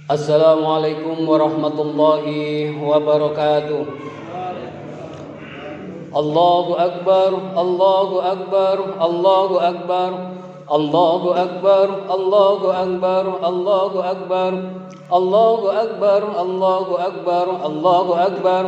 Assalamualaikum warahmatullahi wabarakatuh. Allahu Akbar, Allahu Akbar, Allahu Akbar, Allahu Akbar, Allahu Akbar, Allahu Akbar, Allahu Akbar, Allahu Akbar, Allahu Akbar,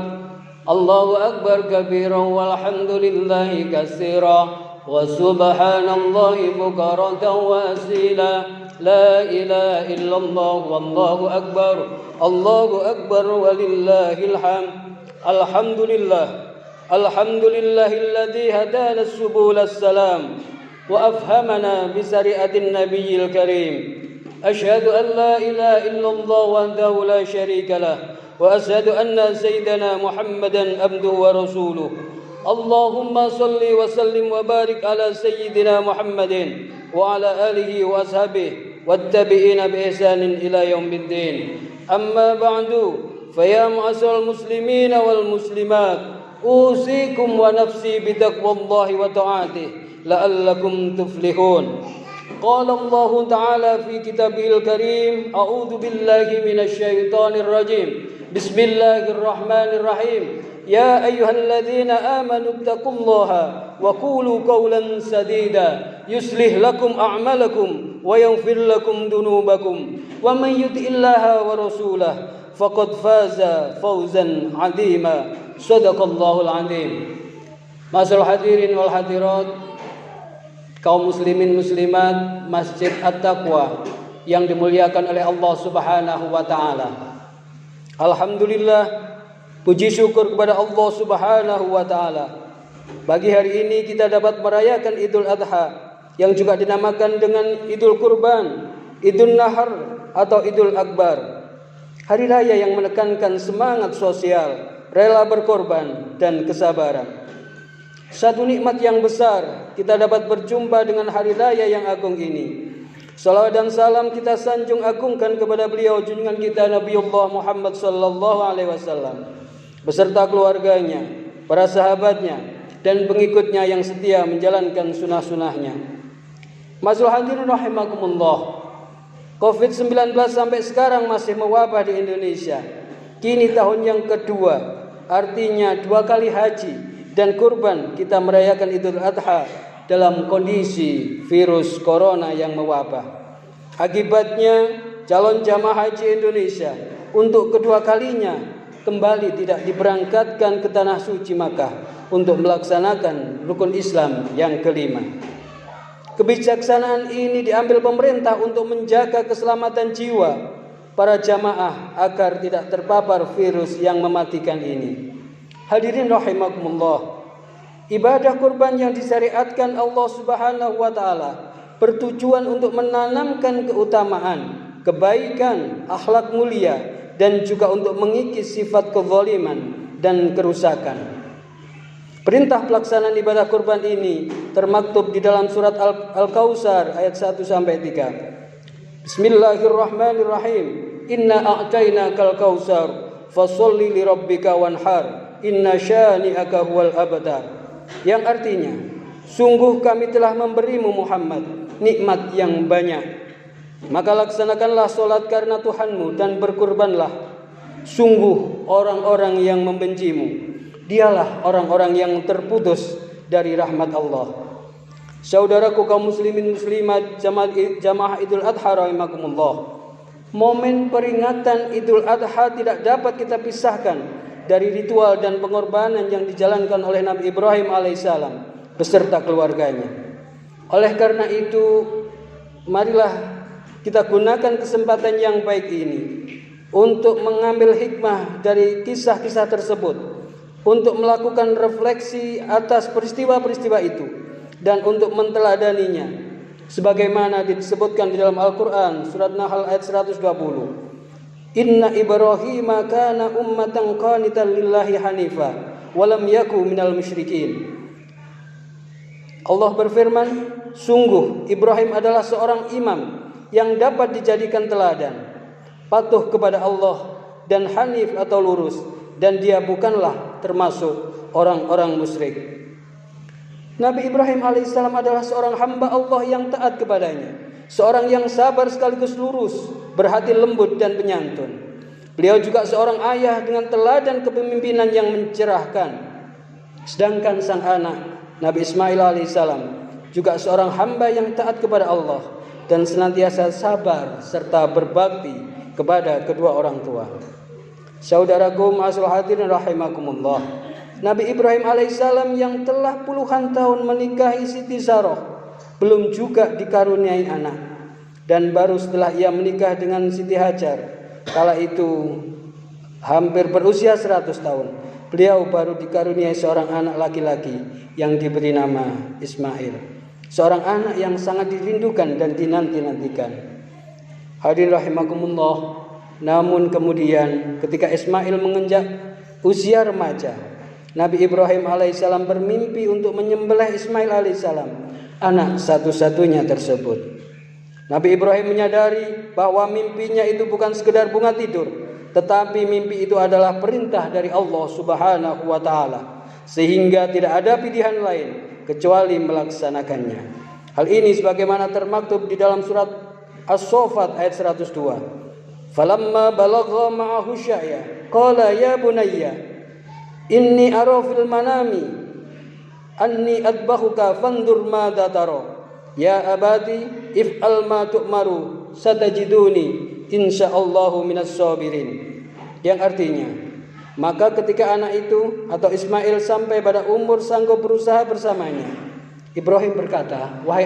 Allahu Akbar kabiran walhamdulillahi katsiran wa subhanallahi bukratan wa asila. La ilaha illallah wallahu akbar, Allahu akbar walillahil hamd. Alhamdulillahilladzi hadana subulas salam wa afhamana bi syari'atin nabiyil karim. Asyhadu an la ilaha illallah wahdahu la syarika lah wa asyhadu anna sayyidana Muhammadan abduhu wa rasuluh. Allahumma salli wa sallim wa barik ala sayyidina Muhammadin wa ala alihi wa ashabihi wattabi'ina bi ihsanin ila yaumiddin. Amma ba'du, fa ya ma'asyiral muslimin wal muslimat, usikum wa nafsi bi taqwallahi wa ta'atihi la'allakum tuflihun. Qala Allah ta'ala fi kitabihil karim, a'udzu billahi minasy syaithanir rajim. Bismillahirrahmanirrahim. Ya ayyuhalladzina amanu taqullaha wa qulu qawlan sadida yuslih lakum a'malakum wa yaghfir lakum dunubakum wa man yuti'illaha wa rasulahu faqad faza fawzan 'azima. Shadaqallahul 'azim. Ma'asyiral hadirin wal hadirat, kaum muslimin muslimat Masjid At-Taqwa yang dimuliakan oleh Allah Subhanahu wa taala. Alhamdulillah, puji syukur kepada Allah Subhanahu wa taala. Bagi hari ini kita dapat merayakan Idul Adha yang juga dinamakan dengan Idul Kurban, Idul Nahar atau Idul Akbar. Hari raya yang menekankan semangat sosial, rela berkorban dan kesabaran. Satu nikmat yang besar kita dapat berjumpa dengan hari raya yang agung ini. Salawat dan salam kita sanjung agungkan kepada beliau junjungan kita Nabiullah Muhammad sallallahu alaihi wasallam beserta keluarganya, para sahabatnya dan pengikutnya yang setia menjalankan sunah-sunahnya. Masyaallah hadirin rahimakumullah. Covid-19 sampai sekarang masih mewabah di Indonesia. Kini tahun yang kedua, artinya 2 kali haji dan kurban kita merayakan Idul Adha dalam kondisi virus corona yang mewabah. Akibatnya calon jamaah haji Indonesia untuk kedua kalinya kembali tidak diberangkatkan ke tanah suci Makkah untuk melaksanakan rukun Islam yang kelima. Kebijaksanaan ini diambil pemerintah untuk menjaga keselamatan jiwa para jamaah agar tidak terpapar virus yang mematikan ini. Hadirin rahimakumullah, ibadah kurban yang disyariatkan Allah Subhanahu wa taala bertujuan untuk menanamkan keutamaan, kebaikan, akhlak mulia dan juga untuk mengikis sifat kezaliman dan kerusakan. Perintah pelaksanaan ibadah kurban ini termaktub di dalam surat Al-Kautsar ayat 1 sampai 3. Bismillahirrahmanirrahim. Inna a'tainakal kautsar fasholli lirabbika wanhar inna syani'aka huwal abtar. Yang artinya, sungguh kami telah memberimu Muhammad nikmat yang banyak, maka laksanakanlah solat karena Tuhanmu dan berkurbanlah. Sungguh orang-orang yang membencimu, dialah orang-orang yang terputus dari rahmat Allah. Saudaraku kaum muslimin muslimat jamaah Idul Adha rahimakumullah, momen peringatan Idul Adha tidak dapat kita pisahkan dari ritual dan pengorbanan yang dijalankan oleh Nabi Ibrahim alaihissalam beserta keluarganya. Oleh karena itu, marilah kita gunakan kesempatan yang baik ini untuk mengambil hikmah dari kisah-kisah tersebut, untuk melakukan refleksi atas peristiwa-peristiwa itu dan untuk menteladaninya sebagaimana disebutkan di dalam Al-Qur'an surat Nahl ayat 120. Inna Ibrahim kana ummatan qanitan lillahi hanifa wa lam yaku minal musyrikin. Allah berfirman, sungguh Ibrahim adalah seorang imam yang dapat dijadikan teladan, patuh kepada Allah dan hanif atau lurus, dan dia bukanlah termasuk orang-orang musyrik. Nabi Ibrahim alaihissalam adalah seorang hamba Allah yang taat kepadanya seorang yang sabar sekaligus lurus, berhati lembut dan penyantun. Beliau juga seorang ayah dengan teladan kepemimpinan yang mencerahkan. Sedangkan sang anak Nabi Ismail alaihissalam juga seorang hamba yang taat kepada Allah dan senantiasa sabar serta berbakti kepada kedua orang tua. Saudaraku ma'asyiral hadirin rahimakumullah, Nabi Ibrahim alaihissalam yang telah puluhan tahun menikahi Siti Sarah belum juga dikaruniai anak, dan baru setelah ia menikah dengan Siti Hajar, kala itu hampir berusia 100 tahun, beliau baru dikaruniai seorang anak laki-laki yang diberi nama Ismail, seorang anak yang sangat dirindukan dan dinanti-nantikan. Hadirin rahimakumullah, namun kemudian ketika Ismail menginjak usia remaja, Nabi Ibrahim alaihissalam bermimpi untuk menyembelih Ismail alaihissalam, anak satu-satunya tersebut. Nabi Ibrahim menyadari bahwa mimpinya itu bukan sekedar bunga tidur, tetapi mimpi itu adalah perintah dari Allah Subhanahu wa taala, sehingga tidak ada pilihan lain kecuali melaksanakannya. Hal ini sebagaimana termaktub di dalam surat As-Saffat ayat 102. Falamma balagha ma'ahu sya'ya qala ya bunayya inni ara fil manami anni adbahuka fandur madza tara ya abati if'al ma tu'maru satajiduni insyaallahu minas sabirin. Yang artinya, maka ketika anak itu atau Ismail sampai pada umur sanggup berusaha bersamanya, Ibrahim berkata, Wahai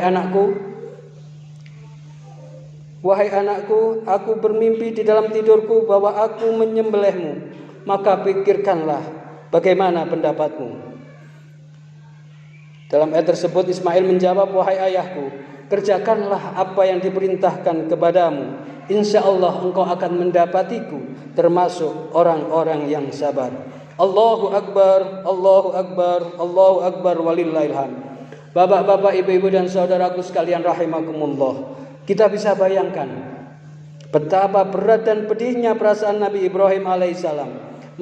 anakku, aku bermimpi di dalam tidurku bahwa aku menyembelihmu, maka pikirkanlah bagaimana pendapatmu. Dalam ayat tersebut Ismail menjawab, wahai ayahku, kerjakanlah apa yang diperintahkan kepadamu, insya Allah engkau akan mendapatiku termasuk orang-orang yang sabar. Allahu Akbar, Allahu Akbar, Allahu Akbar, walillahil hamd. Bapak-bapak, ibu-ibu dan saudaraku sekalian rahimakumullah, kita bisa bayangkan betapa berat dan pedihnya perasaan Nabi Ibrahim alaihissalam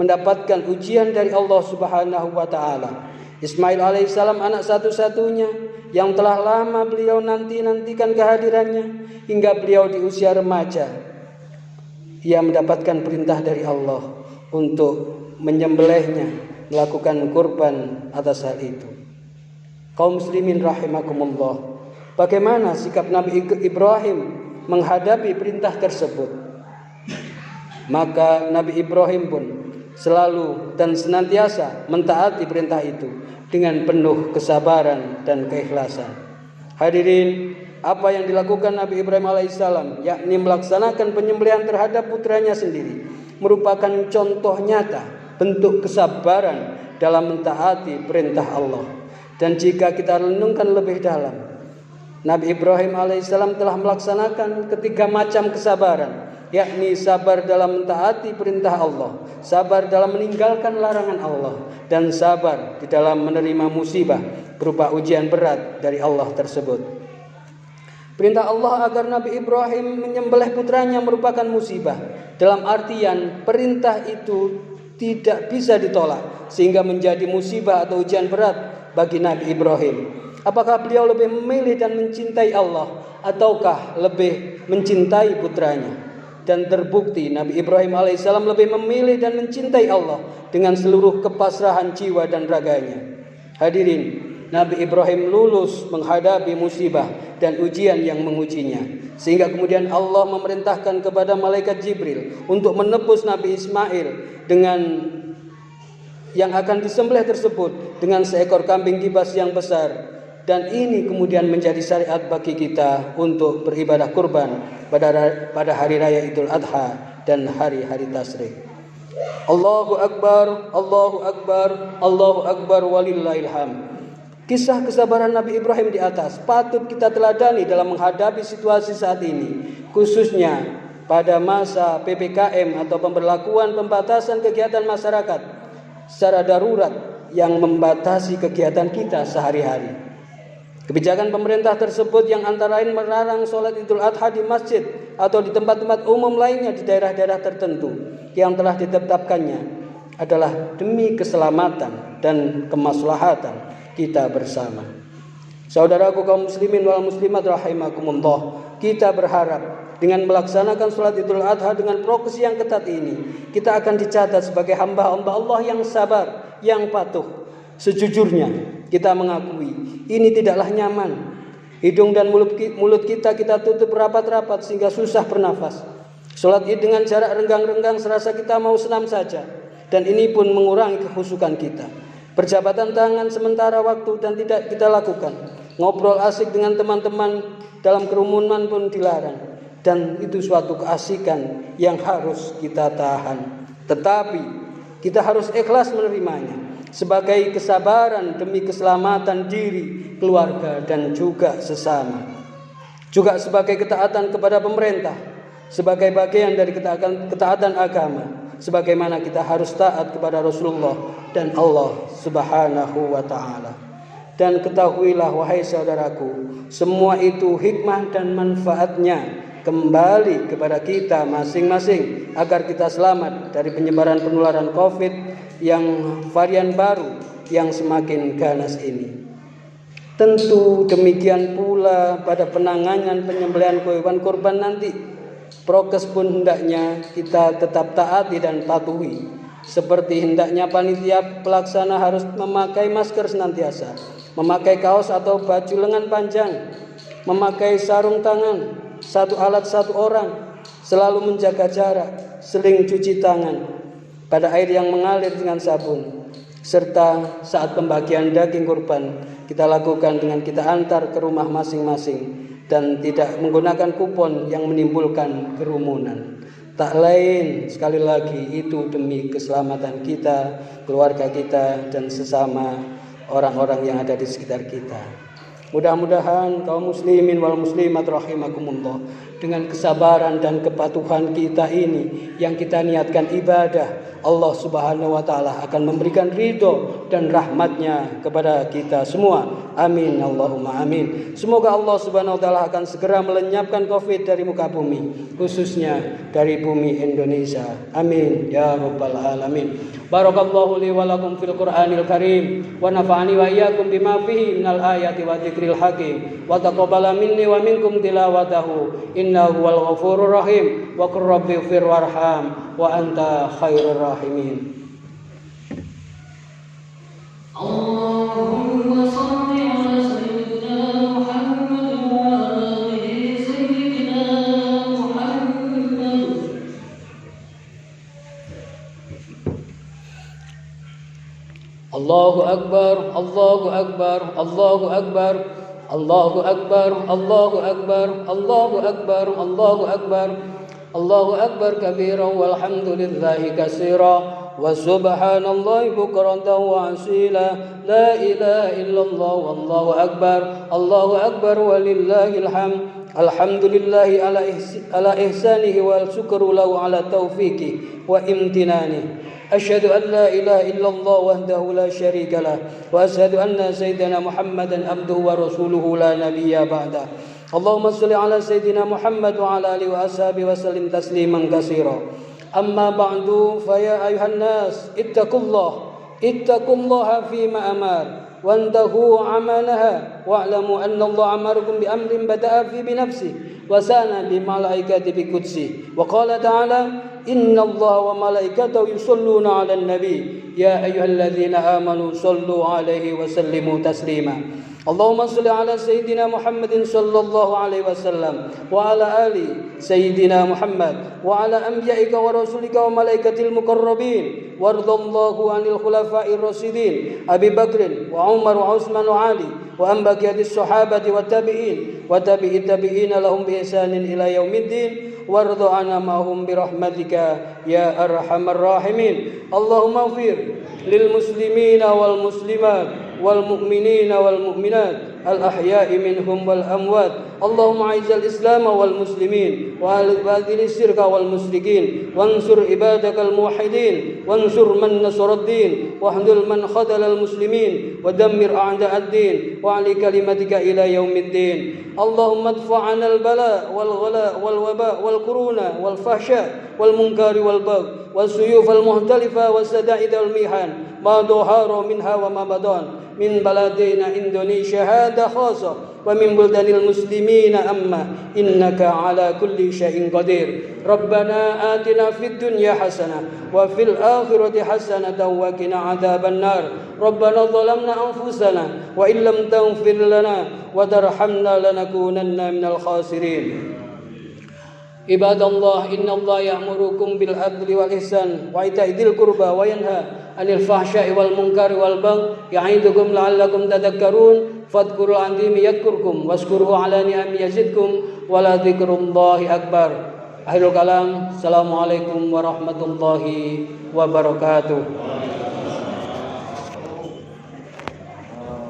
mendapatkan ujian dari Allah Subhanahu wa taala. Ismail alaihissalam anak satu-satunya yang telah lama beliau nantikan kehadirannya hingga beliau di usia remaja. Ia mendapatkan perintah dari Allah untuk menyembelihnya, melakukan kurban atas hal itu. Kaum muslimin rahimakumullah, bagaimana sikap Nabi Ibrahim menghadapi perintah tersebut? Maka Nabi Ibrahim pun selalu dan senantiasa mentaati perintah itu dengan penuh kesabaran dan keikhlasan. Hadirin, apa yang dilakukan Nabi Ibrahim alaihissalam, yakni melaksanakan penyembelihan terhadap putranya sendiri, merupakan contoh nyata bentuk kesabaran dalam mentaati perintah Allah. Dan jika kita renungkan lebih dalam, Nabi Ibrahim alaihissalam telah melaksanakan ketiga macam kesabaran, yakni sabar dalam mentaati perintah Allah, sabar dalam meninggalkan larangan Allah, dan sabar di dalam menerima musibah berupa ujian berat dari Allah tersebut. Perintah Allah agar Nabi Ibrahim menyembelih putranya merupakan musibah, dalam artian perintah itu tidak bisa ditolak, sehingga menjadi musibah atau ujian berat bagi Nabi Ibrahim. Apakah beliau lebih memilih dan mencintai Allah ataukah lebih mencintai putranya? Dan terbukti Nabi Ibrahim alaihissalam lebih memilih dan mencintai Allah dengan seluruh kepasrahan jiwa dan raganya. Hadirin, Nabi Ibrahim lulus menghadapi musibah dan ujian yang mengujinya, sehingga kemudian Allah memerintahkan kepada malaikat Jibril untuk menebus Nabi Ismail dengan yang akan disembelih tersebut dengan seekor kambing kibas yang besar. Dan ini kemudian menjadi syariat bagi kita untuk beribadah kurban pada hari raya Idul Adha dan hari-hari tasyrik. Allahu Akbar, Allahu Akbar, Allahu Akbar, walillahil hamd. Kisah kesabaran Nabi Ibrahim di atas patut kita teladani dalam menghadapi situasi saat ini, khususnya pada masa PPKM atau pemberlakuan pembatasan kegiatan masyarakat secara darurat yang membatasi kegiatan kita sehari-hari. Kebijakan pemerintah tersebut yang antara lain melarang sholat Idul Adha di masjid atau di tempat-tempat umum lainnya di daerah-daerah tertentu yang telah ditetapkannya adalah demi keselamatan dan kemaslahatan kita bersama. Saudaraku kaum muslimin wal muslimat rahimakumullah, kita berharap dengan melaksanakan sholat Idul Adha dengan prokes yang ketat ini, kita akan dicatat sebagai hamba-hamba Allah yang sabar, yang patuh. Sejujurnya kita mengakui ini tidaklah nyaman. Hidung dan mulut kita tutup rapat-rapat sehingga susah bernafas. Sholat Id dengan jarak renggang-renggang serasa kita mau senam saja, dan ini pun mengurangi kekhusyukan kita. Perjabatan tangan sementara waktu dan tidak kita lakukan. Ngobrol asik dengan teman-teman dalam kerumunan pun dilarang, dan itu suatu keasikan yang harus kita tahan. Tetapi kita harus ikhlas menerimanya sebagai kesabaran demi keselamatan diri, keluarga, dan juga sesama. Juga sebagai ketaatan kepada pemerintah, sebagai bagian dari ketaatan agama, sebagaimana kita harus taat kepada Rasulullah dan Allah Subhanahu wa ta'ala. Dan ketahuilah wahai saudaraku, semua itu hikmah dan manfaatnya kembali kepada kita masing-masing agar kita selamat dari penyebaran penularan COVID yang varian baru yang semakin ganas ini. Tentu demikian pula pada penanganan penyembelihan hewan kurban nanti. Prokes pun hendaknya kita tetap taati dan patuhi. Seperti hendaknya panitia pelaksana harus memakai masker senantiasa, memakai kaos atau baju lengan panjang, memakai sarung tangan, satu alat satu orang, selalu menjaga jarak, sering cuci tangan pada air yang mengalir dengan sabun, serta saat pembagian daging kurban kita lakukan dengan kita antar ke rumah masing-masing dan tidak menggunakan kupon yang menimbulkan kerumunan. Tak lain sekali lagi itu demi keselamatan kita, keluarga kita, dan sesama orang-orang yang ada di sekitar kita. Mudah-mudahan kaum muslimin wal muslimat rahimakumullah, dengan kesabaran dan kepatuhan kita ini yang kita niatkan ibadah, Allah Subhanahu wa ta'ala akan memberikan ridho dan rahmatnya kepada kita semua. Amin Allahumma amin. Semoga Allah Subhanahu wa ta'ala akan segera melenyapkan COVID dari muka bumi, khususnya dari bumi Indonesia. Amin ya rabbal alamin. Barakallahu li wa lakum fil Qur'anil Karim wa nafa'ani wa iyyakum bima fihi minal ayati wa dzikril hakim wa taqabbala minni wa minkum tilawatahu innahu wal ghafurur rahim wa qur rabbighfir warham wa anta khairur rahimin. Allahumma shalli ala sayyidina Muhammad wa ali sayyidina Muhammad. Allahu akbar, Allahu akbar, Allahu akbar, Allahu akbar, Allahu akbar, Allahu akbar, Allahu akbar, Allahu akbar kabiran walhamdulillahi katsiran wa subhanallahi bukratan wa asila, la ilaha illallah wallahu akbar, Allahu akbar walillahil hamd. Alhamdulillahi ala ihsanihi wal syukru lahu ala taufiqi wa imtinani. Asyhadu an la ilaha illallah wahdahu la syarika lah wa asyhadu anna sayyidina Muhammadan abduhu wa rasuluhu la nabiyya ba'da. Allahumma shalli ala sayyidina Muhammad wa ala alihi wa ashabihi wa sallim tasliman katsira. Amma ba'du fa ya ayuhan nas ittaqullaha fima amar wantahu amanaha wa'lamu anna Allah amarakum bi amrin bada'a fi bi nafsihi wa sana bi malaikati bi qudsi wa qala ta'ala inna Allah wa malaikatahu yusholluna 'alan nabi ya ayyuhalladzina amanu shallu 'alaihi wa sallimu taslima. Allahumma shalli ala sayyidina Muhammadin sallallahu alaihi wasallam wa ala ali sayyidina Muhammad wa ala anbiya'ika wa rasulika wa malaikatil muqarrabin wardallahu anil khulafa'ir rasyidin Abi Bakr wa Umar wa Utsman wa Ali wa an baqiyatis sahabati wa tabi'in wa tabi'it tabi'ina lahum bi ihsanin ila yaumiddin warḍa 'anna ma'hum bi rahmatika ya arhamar rahimin. Allahumma ighfir lil muslimina wal muslimat wal mu'minina wal mu'minat al ahya'i minhum wal amwat. Allahumma a'izzal islam wal muslimin wa al-badil syirka wal musyrikin wansur ibadakal muwahhidin wansur man nasaraddin wahdul man khadalal muslimin wa dammir a'da'ad-din wa ali kalimatika ila yaumiddin. Allahumma adfa'na al-bala wal ghala wal waba wal quruna wal fahsya wal munkari wal bagh wal suyuf al muhtalifa was sada'id al mihan ma dhahara minha wa ma badan min baladina Indonesia هذا خاصة ومن بلدان المسلمين أما إنك على كل شيء قدير. ربنا آتنا في الدنيا حسنة وفي الآخرة حسنة وقنا عذاب النار. ربنا ظلمنا أنفسنا وإن لم تغفر لنا وترحمنا لنكونن من الخاسرين. عباد الله إن الله يأمركم بالعدل والإحسان وإيتاء ذي القربى وينهى عن الفحشاء والمنكر والبغي يعظكم لعلكم تذكرون. فاذكروا العظيم يذكركم واشكروه على نعمه يزدكم ولذكر الله أكبر. Akhirul kalam. Assalamualaikum warahmatullahi wabarakatuh.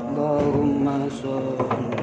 Allahumma sholli